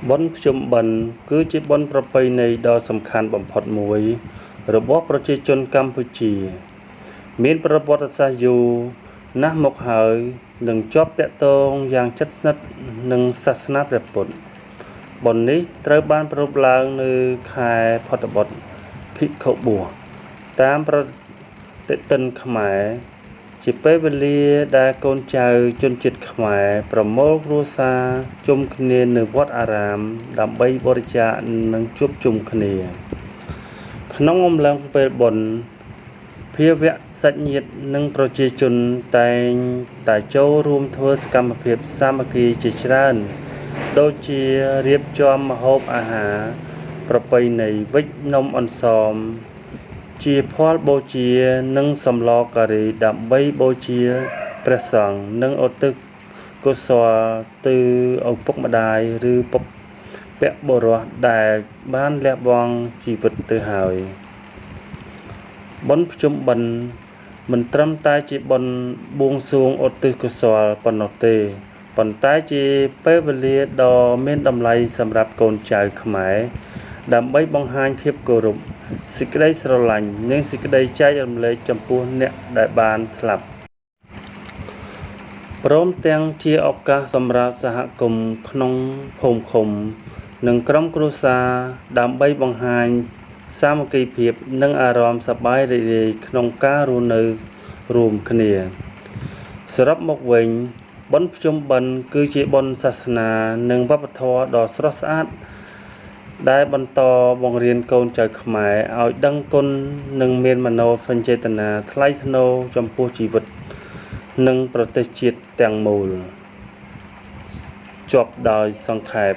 បុណ្យភ្ជុំបិណ្ឌគឺជាបុណ្យប្រពៃណីដ៏សំខាន់បំផុតមួយរបស់ប្រជាជនកម្ពុជាមានប្រវត្តិសាស្ត្រយូរណាស់មកហើយនិងជាប់ទាក់ទងយ៉ាងជិតស្និទ្ធនឹងសាសនាព្រះពុទ្ធបុណ្យនេះត្រូវបានប្រារព្ធឡើងនៅខែផុតបុត្រភិក្ខុបួសតាមប្រតិទិនខ្មែរជាពេលវេលាដែលកូនចៅជនជាតិខ្មែរប្រមូលគ្រួសារជុំគ្នានៅវត្តអារាមដើម្បីបរិច្ចាគនិងជួបជុំគ្នាក្នុងអំឡុងពេលបុណ្យភាវៈសាច់ញាតិនិងប្រជាជនតែងតែចូលរួមធ្វើសកម្មភាពសាមគ្គីជាច្រើនដូចជារៀបចំម្ហូបអាហារប្រពៃណីវិចនំអន្សមជាផលបូជានិងសម្លការីដើម្បីបូជាព្រះសង្ឃនិងឧទ្ទិសកុសលទៅឪពុកម្ដាយឬពុព្វបុរសដែលបានលះបង់ជីវិតទៅហើយបុណ្យភ្ជុំបិណ្ឌមិនត្រឹមតែជាបុណ្យបួងសួងឧទ្ទិសកុសលប៉ុណ្ណោះទេប៉ុន្តែជាពេលវេលាដ៏មានតម្លៃសម្រាប់កូនចៅខ្មែរដើម្បីបង្ហាញភាពគោរពសេចក្តីស្រឡាញ់និងសេចក្តីចែករំលែកចំពោះអ្នកដែលបានស្លាប់ព្រមទាំងជាឱកាសសម្រាប់សហគមន៍ក្នុងភូមិឃុំនិងក្រុមគ្រួសារដើម្បីបង្ហាញសាមគ្គីភាពនិងអារម្មណ៍សប្បាយរីករាយក្នុងការរស់នៅរួមគ្នាសរុបមកវិញបុណ្យភ្ជុំបិណ្ឌគឺជាបុណ្យសាសនានិងវប្បធម៌ដ៏ស្រស់ស្អាតដែលបន្តបង្រៀនកូនចៅខ្មែរឲ្យដឹងគុណនិងមានមនោសញ្ចេតនាថ្លៃថ្នូរចំពោះជីវិតនិងប្រទេសជាតិទាំងមូលចប់ដោយសង្ខេប